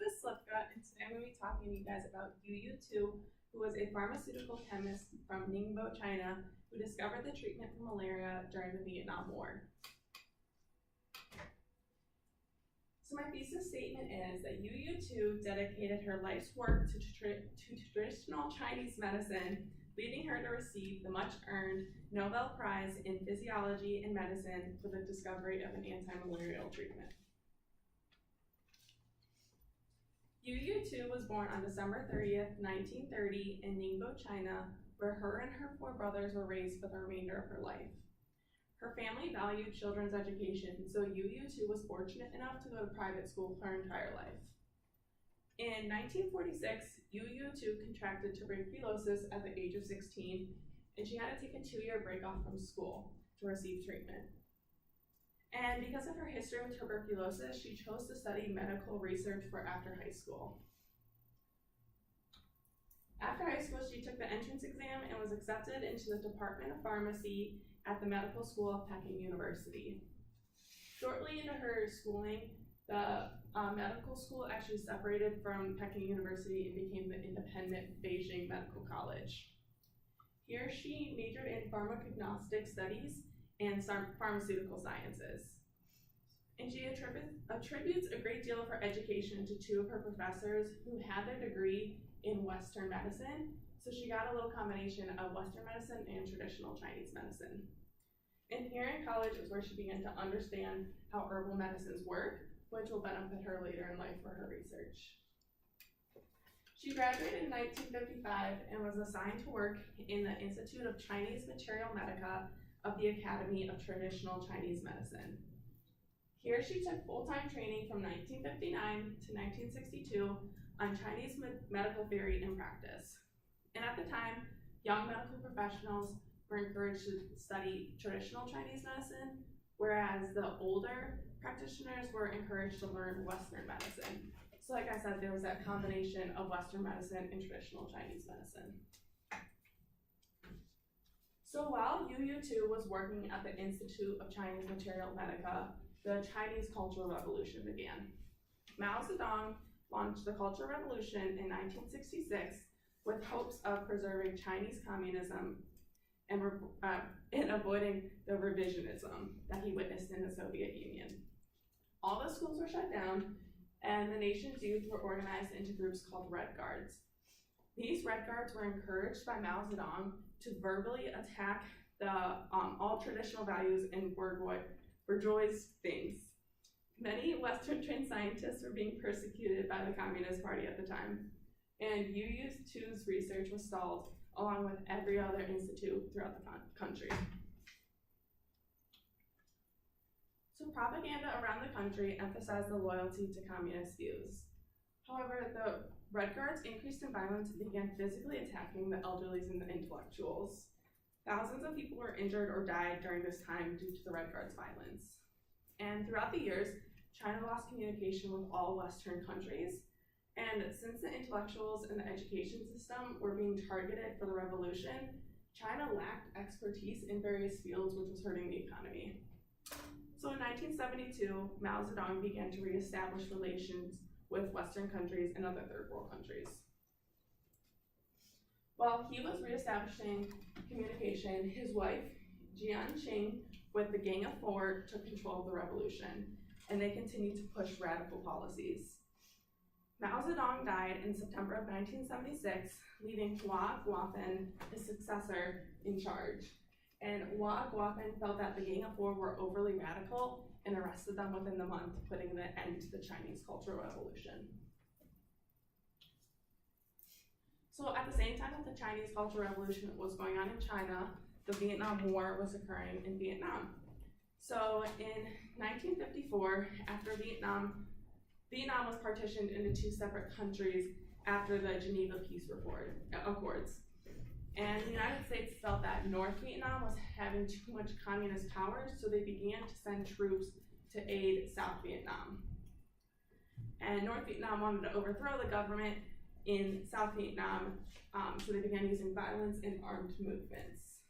This Slipka, and today I'm going to be talking to you guys about Youyou, who was a pharmaceutical chemist from Ningbo, China, who discovered the treatment for malaria during the Vietnam War. So my thesis statement is that Youyou dedicated her life's work to traditional Chinese medicine, leading her to receive the much-earned Nobel Prize in Physiology and Medicine for the discovery of an anti-malarial treatment. Youyou was born on December 30th, 1930 in Ningbo, China, where her and her 4 brothers were raised for the remainder of her life. Her family valued children's education, so Youyou was fortunate enough to go to private school her entire life. In 1946, Youyou contracted tuberculosis at the age of 16, and she had to take a 2-year break off from school to receive treatment. And because of her history with tuberculosis, she chose to study medical research for after high school. After high school, she took the entrance exam and was accepted into the Department of Pharmacy at the Medical School of Peking University. Shortly into her schooling, the medical school actually separated from Peking University and became the independent Beijing Medical College. Here she majored in pharmacognostic studies and pharmaceutical sciences. And she attributes a great deal of her education to 2 of her professors who had their degree in Western medicine, so she got a little combination of Western medicine and traditional Chinese medicine. And here in college is where she began to understand how herbal medicines work, which will benefit her later in life for her research. She graduated in 1955 and was assigned to work in the Institute of Chinese Materia Medica of the Academy of Traditional Chinese Medicine. Here she took full-time training from 1959 to 1962 on Chinese medical theory and practice. And at the time, young medical professionals were encouraged to study traditional Chinese medicine, whereas the older practitioners were encouraged to learn Western medicine. So like I said, there was that combination of Western medicine and traditional Chinese medicine. So while Youyou was working at the Institute of Chinese Materia Medica, the Chinese Cultural Revolution began. Mao Zedong launched the Cultural Revolution in 1966 with hopes of preserving Chinese communism and avoiding the revisionism that he witnessed in the Soviet Union. All the schools were shut down, and the nation's youth were organized into groups called Red Guards. These Red Guards were encouraged by Mao Zedong to verbally attack the all traditional values and bourgeois things. Many Western-trained scientists were being persecuted by the Communist Party at the time, and Youyou's research was stalled, along with every other institute throughout the country. So propaganda around the country emphasized the loyalty to communist views. However, the Red Guards increased in violence and began physically attacking the elderly and the intellectuals. Thousands of people were injured or died during this time due to the Red Guards' violence. And throughout the years, China lost communication with all Western countries. And since the intellectuals and the education system were being targeted for the revolution, China lacked expertise in various fields, which was hurting the economy. So in 1972, Mao Zedong began to reestablish relations with Western countries and other third world countries. While he was reestablishing communication, his wife, Jian Qing, with the Gang of 4, took control of the revolution, and they continued to push radical policies. Mao Zedong died in September of 1976, leaving Hua Guofen, his successor, in charge. And Hua Guofen felt that the Gang of 4 were overly radical and arrested them within the month, putting an end to the Chinese Cultural Revolution. So at the same time that the Chinese Cultural Revolution was going on in China, the Vietnam War was occurring in Vietnam. So in 1954, after Vietnam was partitioned into 2 separate countries after the Geneva Peace Accords. And the United States felt that North Vietnam was having too much communist power, so they began to send troops to aid South Vietnam. And North Vietnam wanted to overthrow the government in South Vietnam, so they began using violence and armed movements.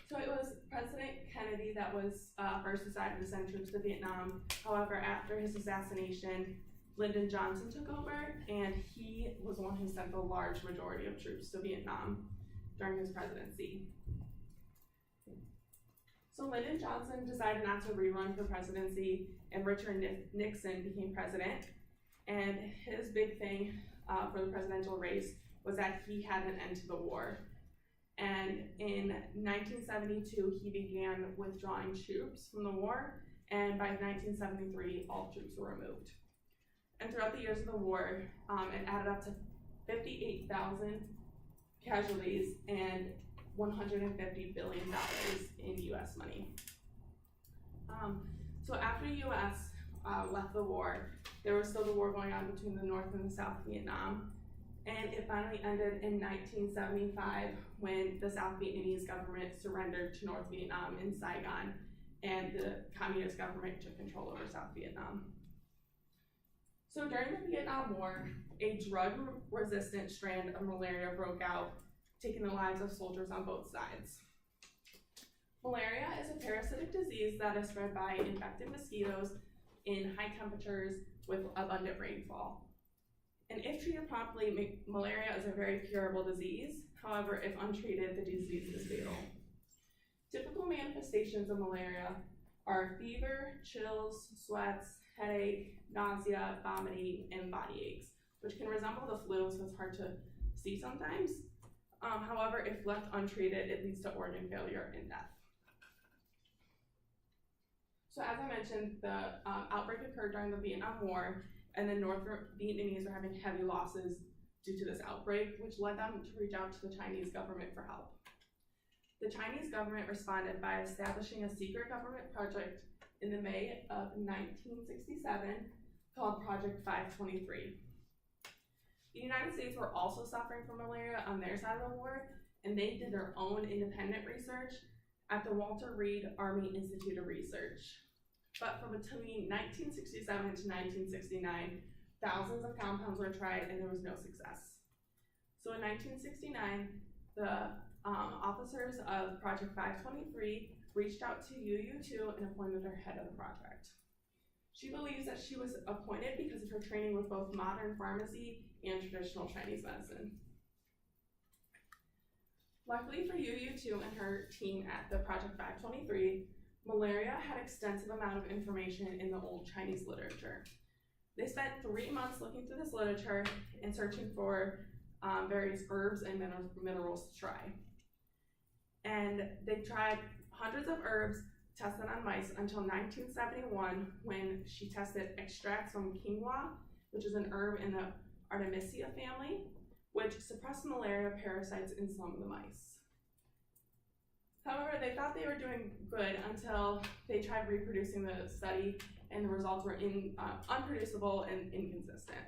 So it was President Kennedy that was first decided to send troops to Vietnam. However, after his assassination, Lyndon Johnson took over, and he was the one who sent the large majority of troops to Vietnam during his presidency. So Lyndon Johnson decided not to rerun for presidency, and Richard Nixon became president. And his big thing for the presidential race was that he had an end to the war. And in 1972, he began withdrawing troops from the war, and by 1973, all troops were removed. And throughout the years of the war, it added up to 58,000 casualties and $150 billion in US money. So after the US left the war, there was still the war going on between the North and the South Vietnam, and it finally ended in 1975 when the South Vietnamese government surrendered to North Vietnam in Saigon, and the communist government took control over South Vietnam. So during the Vietnam War, a drug-resistant strand of malaria broke out, taking the lives of soldiers on both sides. Malaria is a parasitic disease that is spread by infected mosquitoes in high temperatures with abundant rainfall. And if treated properly, malaria is a very curable disease. However, if untreated, the disease is fatal. Typical manifestations of malaria are fever, chills, sweats, headache, nausea, vomiting, and body aches, which can resemble the flu, so it's hard to see sometimes. However, if left untreated, it leads to organ failure and death. So as I mentioned, the outbreak occurred during the Vietnam War, and the North Vietnamese were having heavy losses due to this outbreak, which led them to reach out to the Chinese government for help. The Chinese government responded by establishing a secret government project in the May of 1967 called Project 523. The United States were also suffering from malaria on their side of the war, and they did their own independent research at the Walter Reed Army Institute of Research. But from between 1967 to 1969, thousands of compounds were tried and there was no success. So in 1969, the officers of Project 523 reached out to Youyou and appointed her head of the project. She believes that she was appointed because of her training with both modern pharmacy and traditional Chinese medicine. Luckily for Youyou and her team at the Project 523, malaria had extensive amount of information in the old Chinese literature. They spent 3 months looking through this literature and searching for various herbs and minerals to try. And they tried hundreds of herbs tested on mice until 1971, when she tested extracts from quinoa, which is an herb in the Artemisia family, which suppressed malaria parasites in some of the mice. However, they thought they were doing good until they tried reproducing the study, and the results were unproducible and inconsistent.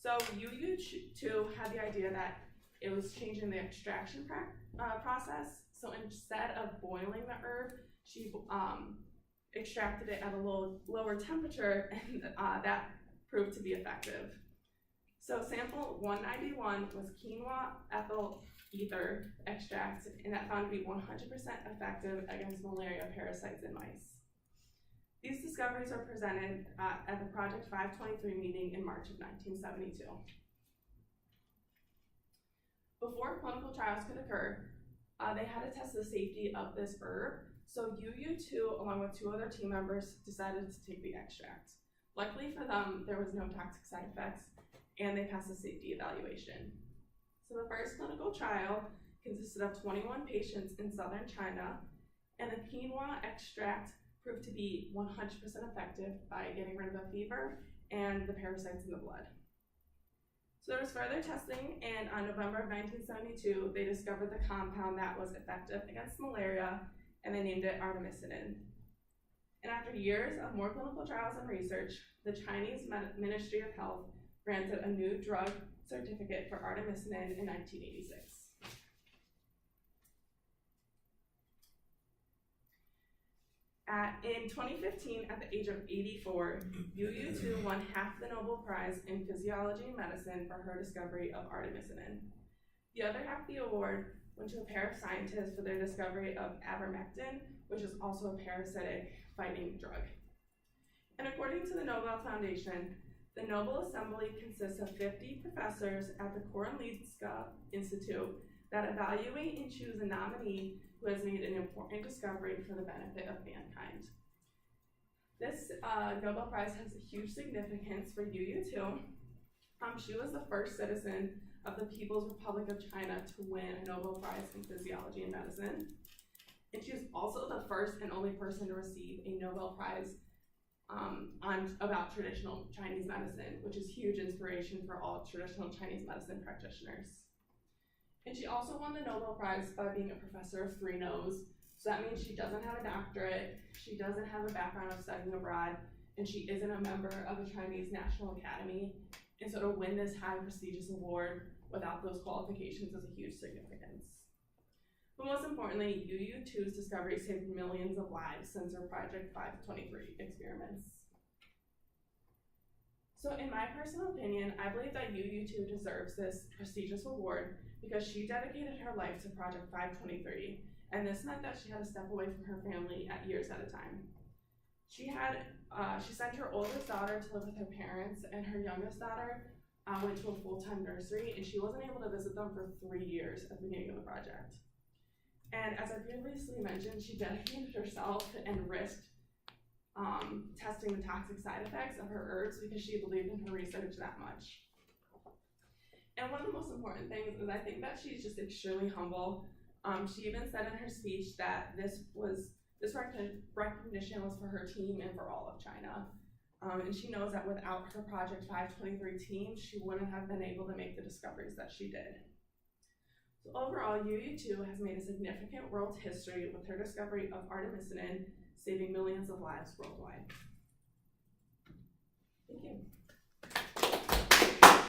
So Youyou too had the idea that it was changing the extraction process. So instead of boiling the herb, she extracted it at a lower temperature, and that proved to be effective. So sample 191 was quinoa ethyl ether extract, and that found to be 100% effective against malaria parasites in mice. These discoveries were presented at the Project 523 meeting in March of 1972. Before clinical trials could occur, they had to test the safety of this herb. So Youyou, along with 2 other team members, decided to take the extract. Luckily for them, there was no toxic side effects, and they passed the safety evaluation. So the first clinical trial consisted of 21 patients in southern China, and the quinoa extract proved to be 100% effective by getting rid of the fever and the parasites in the blood. So there was further testing, and on November of 1972, they discovered the compound that was effective against malaria, and they named it artemisinin. And after years of more clinical trials and research, the Chinese Ministry of Health granted a new drug certificate for artemisinin in 1986. In 2015, at the age of 84, Youyou won half the Nobel Prize in Physiology and Medicine for her discovery of artemisinin. The other half of the award went to a pair of scientists for their discovery of ivermectin, which is also a parasitic fighting drug. And according to the Nobel Foundation, The Nobel Assembly consists of 50 professors at the Karolinska Institute that evaluate and choose a nominee who has made an important discovery for the benefit of mankind. This Nobel Prize has a huge significance for Youyou too. She was the first citizen of the People's Republic of China to win a Nobel Prize in Physiology and Medicine. And she was also the first and only person to receive a Nobel Prize about traditional Chinese medicine, which is huge inspiration for all traditional Chinese medicine practitioners. And she also won the Nobel Prize by being a professor of 3 no's. So that means she doesn't have a doctorate, she doesn't have a background of studying abroad, and she isn't a member of a Chinese National Academy. And so to win this high prestigious award without those qualifications is a huge significance. But most importantly, Youyou 2's discovery saved millions of lives since her Project 523 experiments. So in my personal opinion, I believe that Youyou 2 deserves this prestigious award because she dedicated her life to Project 523, and this meant that she had to step away from her family at years at a time. She sent her oldest daughter to live with her parents, and her youngest daughter went to a full-time nursery, and she wasn't able to visit them for 3 years at the beginning of the project. And as I previously mentioned, she dedicated herself and risked testing the toxic side effects of her herbs because she believed in her research that much. And one of the most important things is I think that she's just extremely humble. She even said in her speech that this recognition was for her team and for all of China. And she knows that without her Project 523 team, she wouldn't have been able to make the discoveries that she did. So overall, Youyou 2 has made a significant world history with her discovery of artemisinin, saving millions of lives worldwide. Thank you.